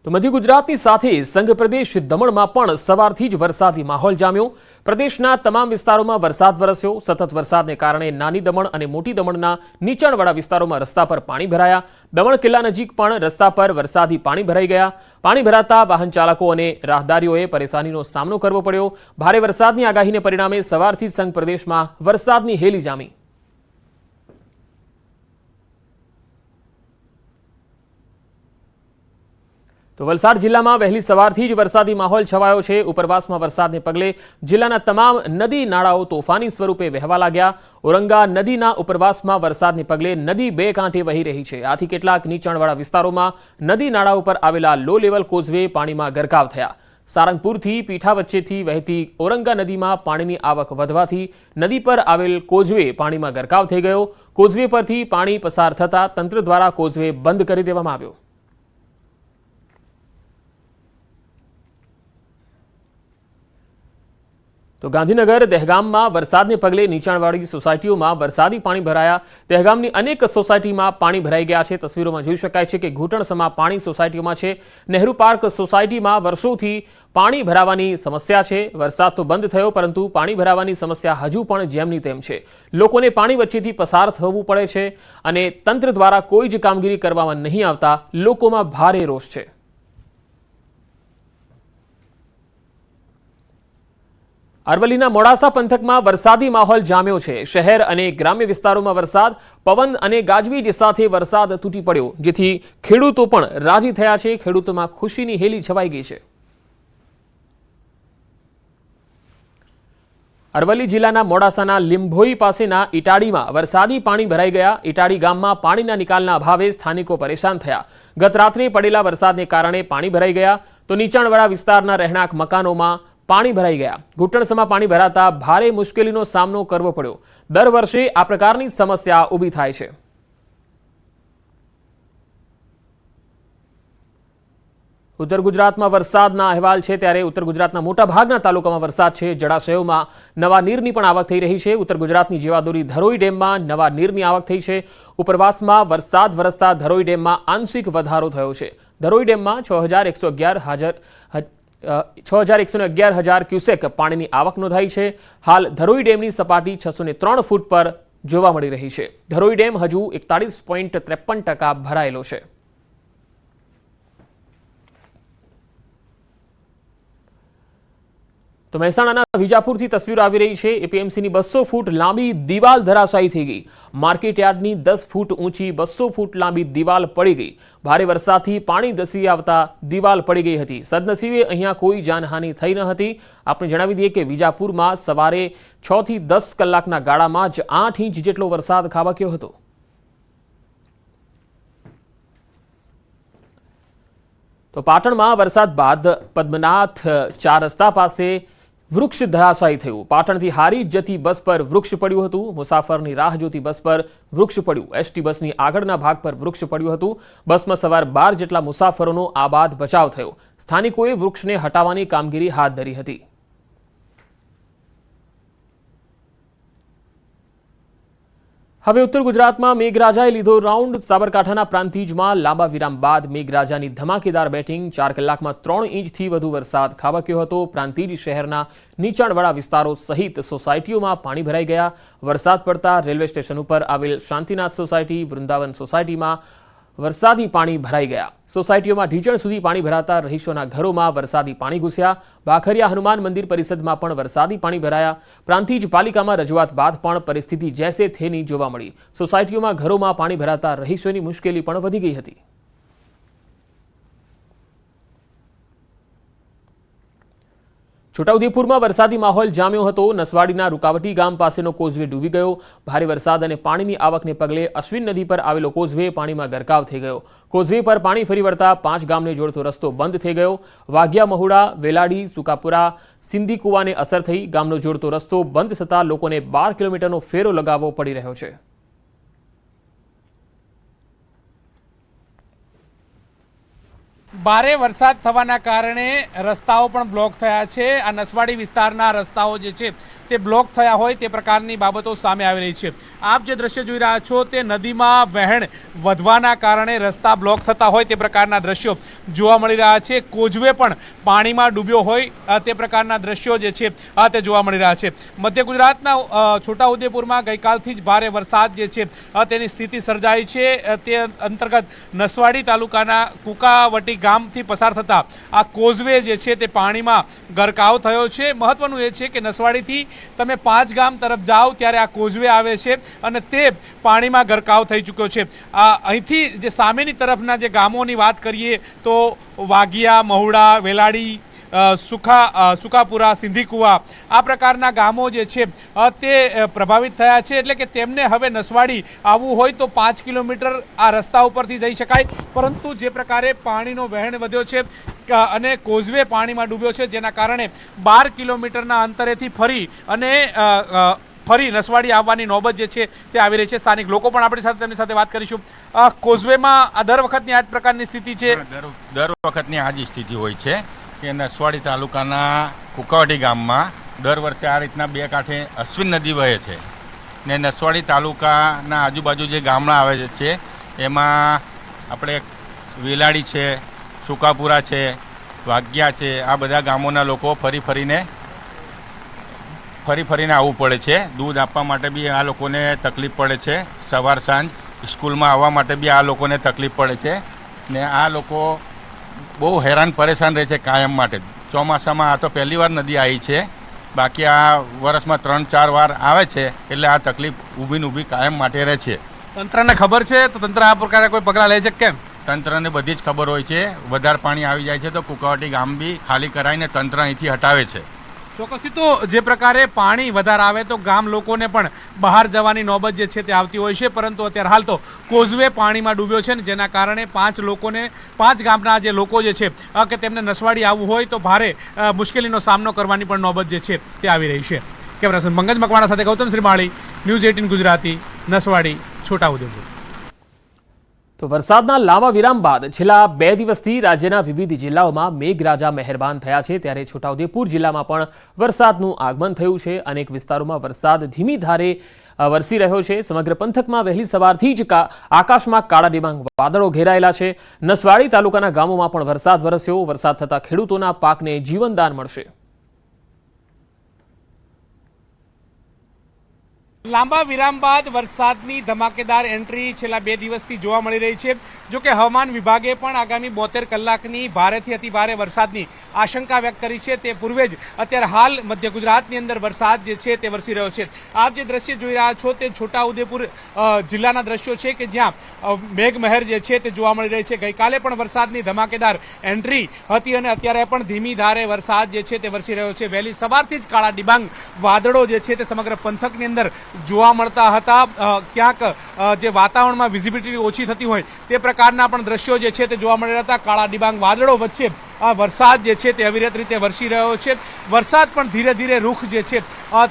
તો મધ્ય ગુજરાતની સાથે સંઘ પ્રદેશ દમણમાં પણ સવારથી જ વરસાદી માહોલ જામ્યો। પ્રદેશના તમામ વિસ્તારોમાં વરસાદ વરસ્યો। સતત વરસાદને કારણે નાની દમણ અને મોટી દમણના નીચાણવાળા વિસ્તારોમાં રસ્તા પર પાણી ભરાયા। દમણ કિલ્લા નજીક પણ રસ્તા પર વરસાદી પાણી ભરાઈ ગયા। પાણી ભરાતા વાહન ચાલકો અને રાહદારીઓએ પરેશાનીનો સામનો કરવો પડ્યો। ભારે વરસાદની આગાહીને પરિણામે સવારથી જ સંઘ પ્રદેશમાં વરસાદની હેલી જામી। તો વલસાડ જિલ્લામાં વહેલી સવારથી જ વરસાદી માહોલ છવાયો છે। ઉપરવાસમાં વરસાદને પગલે જિલ્લાના તમામ નદી નાળાઓ તોફાની સ્વરૂપે વહેવા લાગ્યા। ઔરંગા નદીના ઉપરવાસમાં વરસાદને પગલે નદી બે કાંઠે વહી રહી છે। આથી કેટલાક નીચાણવાળા વિસ્તારોમાં નદી નાળા ઉપર આવેલા લો લેવલ કોઝવે પાણીમાં ગરકાવ થયા। સારંગપુરથી પીઠા વચ્ચેથી વહેતી ઔરંગા નદીમાં પાણીની આવક વધવાથી નદી પર આવેલ કોઝવે પાણીમાં ગરકાવ થઈ ગયો। કોઝવે પરથી પાણી પસાર થતા તંત્ર દ્વારા કોઝવે બંધ કરી દેવામાં આવ્યો। તો ગાંધીનગર દહેગામમાં વરસાદને પગલે નીચાણવાળી સોસાયટીઓમાં વરસાદી પાણી ભરાયા। દહેગામની અનેક સોસાયટીમાં પાણી ભરાઈ ગયા છે। તસવીરોમાં જોઈ શકાય છે કે ઘૂંટણસમા પાણી સોસાયટીઓમાં છે। નહેરુ પાર્ક સોસાયટીમાં વર્ષોથી પાણી ભરાવાની સમસ્યા છે। વરસાદ તો બંધ થયો પરંતુ પાણી ભરાવાની સમસ્યા હજુ પણ જેમની તેમ છે। લોકોને પાણી વચ્ચેથી પસાર થવું પડે છે અને તંત્ર દ્વારા કોઈ જ કામગીરી કરવામાં નહીં આવતા લોકોમાં ભારે રોષ છે। અરવલ્લીના મોડાસા પંથકમાં વરસાદી માહોલ જામ્યો છે। શહેર અને ગ્રામ્ય વિસ્તારોમાં વરસાદ, પવન અને ગાજવીજ સાથે વરસાદ તૂટી પડ્યો, જેથી ખેડૂતો પણ રાજી થયા છે। ખેડૂતોમાં ખુશીની હેલી છવાઈ ગઈ છે। અરવલ્લી જિલ્લાના મોડાસાના લીંભોઈ પાસેના ઇટાડીમાં વરસાદી પાણી ભરાઈ ગયા। ઇટાડી ગામમાં પાણીના નિકાલના અભાવે સ્થાનિકો પરેશાન થયા। ગત રાત્રે પડેલા વરસાદને કારણે પાણી ભરાઈ ગયા તો નીચાણવાળા વિસ્તારના રહેણાંક મકાનોમાં પાણી ભરાઈ ગયા। ઘૂંટણસમા પાણી ભરાતા ભારે મુશ્કેલીનો સામનો કરવો પડ્યો। દર વર્ષે આ પ્રકારની સમસ્યા ઊભી થાય છે। ઉત્તર ગુજરાતમાં વરસાદના અહેવાલ છે, ત્યારે ઉત્તર ગુજરાતના મોટાભાગના તાલુકામાં વરસાદ છે। જળાશયોમાં નવા નીરની પણ આવક થઈ રહી છે। ઉત્તર ગુજરાતની જીવાદોરી ધરોઈ ડેમમાં નવા નીરની આવક થઈ છે। ઉપરવાસમાં વરસાદ વરસતા ધરોઈ ડેમમાં આંશિક વધારો થયો છે। ધરોઈ ડેમમાં 6,111,000 ક્યુસેક પાણીની આવક નોંધાઈ છે। હાલ ધરોઈ ડેમની સપાટી 603 ફૂટ પર જોવા મળી રહી છે। ધરોઈ ડેમ હજુ 41.53% ભરાયેલો છે। તો મહેસાણાના વિજાપુરથી તસવીરો આવી રહી છે। એપીએમસીની 200 ફૂટ લાંબી દિવાલ ધરાશાયી થઈ ગઈ। માર્કેટ યાર્ડની 10 ફૂટ ઊંચી 200 ફૂટ લાંબી દિવાલ પડી ગઈ। ભારે વરસાદથી પાણી ધસી આવતા દિવાલ પડી ગઈ હતી। સદનસીબે અહીંયા કોઈ જાનહાનિ થઈ ન હતી। આપણે જણાવી દઈએ કે વિજાપુરમાં સવારે 6 થી 10 કલાકના ગાળામાં જ 8 ઇંચ જેટલો વરસાદ ખાબક્યો હતો। તો પાટણમાં વરસાદ બાદ પદ્મનાથ 4 રસ્તા પાસે વૃક્ષ ધરાશાયી થયું। પાટણથી હારી જતી બસ પર વૃક્ષ પડ્યું હતું। મુસાફરની રાહ જોતી બસ પર વૃક્ષ પડ્યું। એસટી બસની આગળના ભાગ પર વૃક્ષ પડ્યું હતું। બસમાં સવાર 12 જેટલા મુસાફરોનો આબાદ બચાવ થયો। સ્થાનિકોએ વૃક્ષને હટાવવાની કામગીરી હાથ ધરી હતી। હવે ઉત્તર ગુજરાતમાં મેઘરાજાએ લીધો રાઉન્ડ। સાબરકાંઠાના પ્રાંતિજમાં લાંબા વિરામ બાદ મેઘરાજાની ધમાકેદાર બેટિંગ। 4 કલાકમાં 3 ઇંચથી વધુ વરસાદ ખાબક્યો હતો। પ્રાંતિજ શહેરના નીચાણવાળા વિસ્તારો સહિત સોસાયટીઓમાં પાણી ભરાઈ ગયા। વરસાદ પડતા રેલવે સ્ટેશન ઉપર આવેલ શાંતિનાથ સોસાયટી, વૃંદાવન સોસાયટીમાં વરસાદી પાણી ભરાઈ ગયા। સોસાયટીઓમાં ઢીંચણ સુધી પાણી ભરાતા રહીશોના ઘરોમાં વરસાદી પાણી ઘૂસ્યા। ભાખરિયા હનુમાન મંદિર પરિસરમાં પણ વરસાદી પાણી ભરાયા। પ્રાંતિજ પાલિકામાં રજૂઆત બાદ પણ પરિસ્થિતિ જેસે થેની જોવા મળી। સોસાયટીઓમાં ઘરોમાં પાણી ભરાતા રહીશોની મુશ્કેલી પણ વધી ગઈ હતી। છોટાઉદેપુરમાં વરસાદી માહોલ જામ્યો હતો। નસવાડીના રૂકાવટી ગામ પાસેનો કોઝવે ડૂબી ગયો। ભારે વરસાદ અને પાણીની આવકને પગલે અશ્વિન નદી પર આવેલો કોઝવે પાણીમાં ગરકાવ થઈ ગયો। કોઝવે પર પાણી ફરી વળતા 5 ગામને જોડતો રસ્તો બંધ થઈ ગયો। વાઘિયા મહુડા, વેલાડી, સુકાપુરા, સિંધી કુવાને અસર થઈ। ગામનો જોડતો રસ્તો બંધ થતાં લોકોને 12 કિલોમીટરનો ફેરો લગાવવો પડી રહ્યો છે। ભારે વરસાદ થવાના કારણે રસ્તાઓ પણ બ્લોક થયા છે। આ નસવાડી વિસ્તારના રસ્તાઓ જે છે તે બ્લોક થયા હોય તે પ્રકારની બાબતો સામે આવી રહી છે। આપ જે દ્રશ્ય જોઈ રહ્યા છો તે નદીમાં વહેણ વધવાના કારણે રસ્તા બ્લોક થતા હોય તે પ્રકારના દ્રશ્યો જોવા મળી રહ્યા છે। કોઝવે પણ પાણીમાં ડૂબ્યો હોય તે પ્રકારના દ્રશ્યો જે છે તે જોવા મળી રહ્યા છે। મધ્ય ગુજરાતના છોટાઉદેપુરમાં ગઈકાલથી જ ભારે વરસાદ જે છે તેની સ્થિતિ સર્જાઈ છે। તે અંતર્ગત નસવાડી તાલુકાના કુકાવટી ગામથી પસાર થતા આ કોઝવે જે છે તે પાણીમાં ગરકાવ થયો છે। મહત્વનું એ છે કે નસવાડીથી તમે 5 ગામ તરફ જાઓ ત્યારે આ કોઝવે આવે છે અને તે પાણીમાં ગરકાવ થઈ ચૂક્યો છે। અહીંથી જે સામેની તરફના જે ગામોની વાત કરીએ તો વાઘિયા, મહુડા, વેલાડી, સુખાપુરા, સિંધીકુવા આ પ્રકારના ગામો જે છે તે પ્રભાવિત થયા છે। એટલે કે તેમને હવે નસવાડી આવવું હોય તો 5 કિલોમીટર આ રસ્તા ઉપરથી જઈ શકાય, પરંતુ જે પ્રકારે પાણીનો વહેણ વધ્યો છે અને કોઝવે પાણીમાં ડૂબ્યો છે જેના કારણે 12 કિલોમીટરના અંતરેથી ફરી નસવાડી આવવાની નોબત જે છે તે આવી રહી છે। સ્થાનિક લોકો પણ આપણી સાથે તેમની સાથે વાત કરીશું। કોઝવેમાં આ દર વખતની આ જ પ્રકારની સ્થિતિ છે? દર વખતની આ જ સ્થિતિ હોય છે કે નસવાડી તાલુકાના કુકાવટી ગામમાં દર વર્ષે આ રીતના બે કાંઠે અશ્વિન નદી વહે છે ને નસવાડી તાલુકાના આજુબાજુ જે ગામડા આવે છે એમાં આપણે વેલાડી છે, સુકાપુરા છે, વાઘિયા છે, આ બધા ગામોના લોકો ફરી ફરીને આવવું પડે છે। દૂધ આપવા માટે બી આ લોકોને તકલીફ પડે છે, સવાર સાંજ સ્કૂલમાં આવવા માટે બી આ લોકોને તકલીફ પડે છે ને આ લોકો બહુ હેરાન પરેશાન રહે છે કાયમ માટે। ચોમાસામાં આ તો પહેલી વાર નદી આવી છે, બાકી આ વર્ષમાં 3-4 વાર આવે છે એટલે આ તકલીફ ઊભી કાયમ માટે રહે છે। તંત્રને ખબર છે તો તંત્ર આ પ્રકારે કોઈ પગલાં લે છે કેમ? તંત્રને બધી જ ખબર હોય છે। વધારે પાણી આવી જાય છે તો કુકાવટી ગામ બી ખાલી કરાવીને તંત્ર અહીંથી હટાવે છે। ચોક્કસથી તો જે પ્રકારે પાણી વધારે આવે તો ગામ લોકોને પણ બહાર જવાની નોબત જે છે તે આવતી હોય છે, પરંતુ અત્યારે હાલ તો કોઝવે પાણીમાં ડૂબ્યો છે ને જેના કારણે 5 ગામના જે લોકો જે છે કે તેમને નસવાડી આવવું હોય તો ભારે મુશ્કેલીનો સામનો કરવાની પણ નોબત જે છે તે આવી રહી છે। કેમેરા પર્સન પંકજ મકવાણા સાથે ગૌતમ શ્રીમાળી, ન્યૂઝ 18 ગુજરાતી, નસવાડી, છોટાઉદેપુર। તો વરસાદના લાંબા વિરામ બાદ છેલ્લા 2 દિવસથી રાજ્યના વિવિધ જિલ્લાઓમાં મેઘરાજા મહેરબાન થયા છે, ત્યારે છોટાઉદેપુર જિલ્લામાં પણ વરસાદનું આગમન થયું છે। અનેક વિસ્તારોમાં વરસાદ ધીમી ધારે વરસી રહ્યો છે। સમગ્ર પંથકમાં વહેલી સવારથી જ આકાશમાં કાળા ડિબાંગ વાદળો ઘેરાયેલા છે। નસવાડી તાલુકાના ગામોમાં પણ વરસાદ વરસ્યો। વરસાદ થતાં ખેડૂતોના પાકને જીવનદાન મળશે। લાંબા વિરામ બાદ વરસાદની ધમાકેદાર એન્ટ્રી છેલ્લા 2 દિવસથી જોવા મળી રહી છે। જો કે હવામાન વિભાગે પણ આગામી 72 કલાકની ભારેથી અતિ ભારે વરસાદની આશંકા વ્યક્ત કરી છે। તે પૂર્વે જ અત્યારે હાલ મધ્ય ગુજરાતની અંદર વરસાદ જે છે તે વરસી રહ્યો છે। આપ જે દ્રશ્ય જોઈ રહ્યા છો તે છોટાઉદેપુર જિલ્લાના દ્રશ્યો છે કે જ્યાં મેઘમહેર જે છે તે જોવા મળી રહી છે। ગઈકાલે પણ વરસાદની ધમાકેદાર એન્ટ્રી હતી અને અત્યારે પણ ધીમી ધારે વરસાદ જે છે તે વરસી રહ્યો છે। વહેલી સવારથી જ કાળા ડિબાંગ વાદળો જે છે તે સમગ્ર પંથકની અંદર જોવા મળતા હતા। ક્યાંક જે વાતાવરણમાં વિઝિબિલિટી ઓછી થતી હોય તે પ્રકારના પણ દ્રશ્યો જે છે તે જોવા મળી રહ્યા હતા। કાળા ડિબાંગ વાદળો વચ્ચે આ વરસાદ જે છે તે અવિરત રીતે વરસી રહ્યો છે। વરસાદ પણ ધીરે ધીરે રૂખ જે છે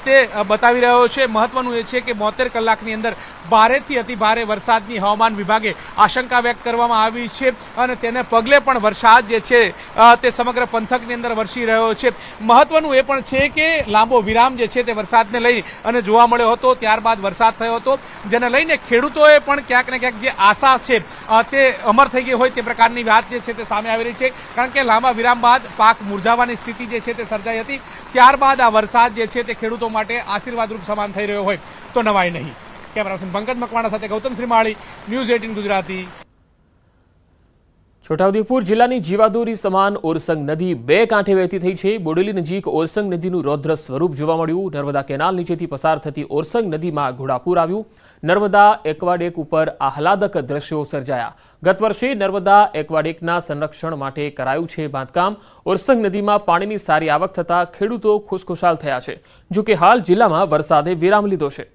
તે બતાવી રહ્યો છે। મહત્વનું એ છે કે 72 કલાકની અંદર ભારેથી અતિ ભારે વરસાદની હવામાન વિભાગે આશંકા વ્યક્ત કરવામાં આવી છે અને તેને પગલે પણ વરસાદ જે છે તે સમગ્ર પંથકની અંદર વરસી રહ્યો છે। મહત્વનું એ પણ છે કે લાંબો વિરામ જે છે તે વરસાદને લઈ અને જોવા મળ્યો હતો, ત્યારબાદ વરસાદ થયો હતો, જેને લઈને ખેડૂતોએ પણ ક્યાંક ને ક્યાંક જે આશા છે તે અમર થઈ ગઈ હોય તે પ્રકારની વાત જે છે તે સામે આવી રહી છે। કારણ કે લાંબા વિરામ બાદ પાક મુરઝાવાની સ્થિતિ જે છે તે સર્જાઈ હતી, ત્યારબાદ આ વરસાદ જે છે તે ખેડૂતો માટે આશીર્વાદરૂપ સમાન થઈ રહ્યો હોય તો નવાઈ નહીં। કેમેરા પર્સન પંકજ મકવાણા સાથે ગૌતમ શ્રીમાળી, ન્યૂઝ 18 ગુજરાતી। છોટાઉદેપુર જિલ્લાની જીવાદોરી સમાન ઓરસંગ નદી 2 કાંઠે વહેતી થઈ છે। બોડેલી નજીક ઓરસંગ નદીનું રૌદ્ર સ્વરૂપ જોવા મળ્યું। નર્મદા કેનાલ નીચેથી પસાર થતી ઓરસંગ નદીમાં ઘોડાપૂર આવ્યું। નર્મદા એક્વાડેક ઉપર આહલાદક દ્રશ્યો સર્જાયા। ગત વર્ષે નર્મદા એક્વાડેકના સંરક્ષણ માટે કરાયું છે બાંધકામ। ઓરસંગ નદીમાં પાણીની સારી આવક થતાં ખેડૂતો ખુશખુશાલ થયા છે। જો કે હાલ જિલ્લામાં વરસાદે વિરામ લીધો છે।